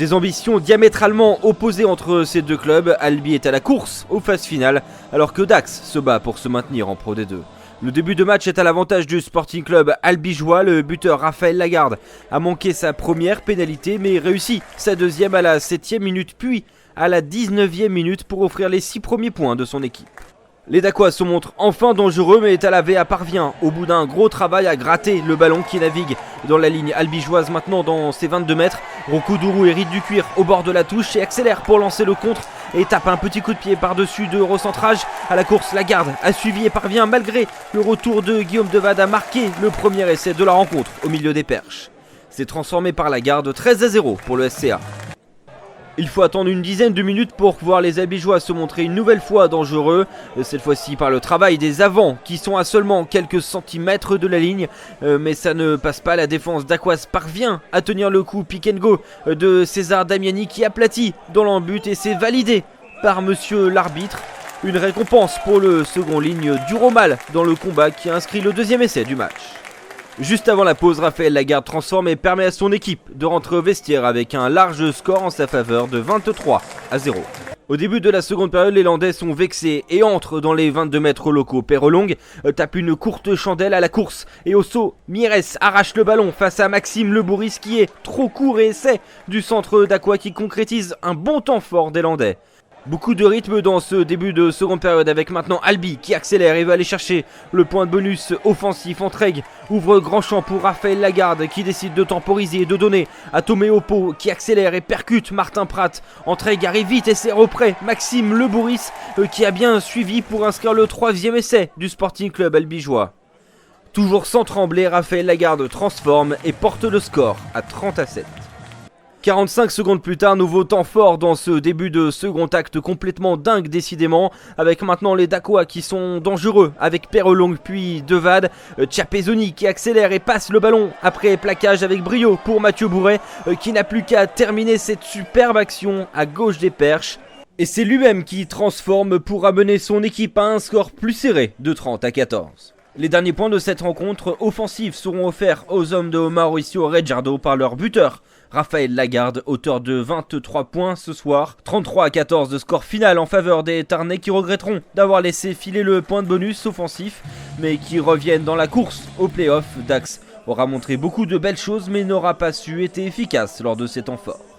Des ambitions diamétralement opposées entre ces deux clubs. Albi est à la course aux phases finales alors que Dax se bat pour se maintenir en Pro D2. Le début de match est à l'avantage du Sporting Club albigeois. Le buteur Raphaël Lagarde a manqué sa première pénalité mais réussit sa deuxième à la 7e minute puis à la 19e minute pour offrir les 6 premiers points de son équipe. Les Dacois se montrent enfin dangereux mais Talavea parvient au bout d'un gros travail à gratter le ballon qui navigue dans la ligne albigeoise maintenant dans ses 22 mètres. Rokouduru hérite du cuir au bord de la touche et accélère pour lancer le contre et tape un petit coup de pied par-dessus de recentrage. À la course, Lagarde a suivi et parvient malgré le retour de Guillaume Devade à marquer le premier essai de la rencontre au milieu des perches. C'est transformé par Lagarde, 13-0 pour le SCA. Il faut attendre une dizaine de minutes pour voir les Albigeois se montrer une nouvelle fois dangereux. Cette fois-ci par le travail des avants qui sont à seulement quelques centimètres de la ligne. Mais ça ne passe pas, la défense d'Aquas parvient à tenir le coup pick and go de César Damiani qui aplatit dans l'embut et c'est validé par monsieur l'arbitre. Une récompense pour le second ligne du Romal dans le combat qui a inscrit le deuxième essai du match. Juste avant la pause, Raphaël Lagarde transforme et permet à son équipe de rentrer au vestiaire avec un large score en sa faveur de 23-0. Au début de la seconde période, les Landais sont vexés et entrent dans les 22 mètres locaux. Perrelong tape une courte chandelle à la course et au saut, Mires arrache le ballon face à Maxime Lebouris qui est trop court et essai du centre d'Aqua qui concrétise un bon temps fort des Landais. Beaucoup de rythme dans ce début de seconde période avec maintenant Albi qui accélère et va aller chercher le point de bonus offensif. Entraigues ouvre grand champ pour Raphaël Lagarde qui décide de temporiser et de donner à Tomé Oppo qui accélère et percute Martin Pratt. Entraigues arrive vite et c'est reprêt Maxime Lebouris qui a bien suivi pour inscrire le 3e essai du Sporting Club albigeois. Toujours sans trembler, Raphaël Lagarde transforme et porte le score à 30-7. 45 secondes plus tard, nouveau temps fort dans ce début de second acte complètement dingue décidément, avec maintenant les Dacois qui sont dangereux avec Perrelong puis Devade, Chiappezoni qui accélère et passe le ballon après plaquage avec brio pour Mathieu Bourret qui n'a plus qu'à terminer cette superbe action à gauche des perches. Et c'est lui-même qui transforme pour amener son équipe à un score plus serré de 30-14. Les derniers points de cette rencontre offensive seront offerts aux hommes de Mauricio Rejardo par leur buteur Raphaël Lagarde, auteur de 23 points ce soir. 33-14 de score final en faveur des Tarnais qui regretteront d'avoir laissé filer le point de bonus offensif, mais qui reviennent dans la course au play-off. Dax aura montré beaucoup de belles choses mais n'aura pas su être efficace lors de ces temps forts.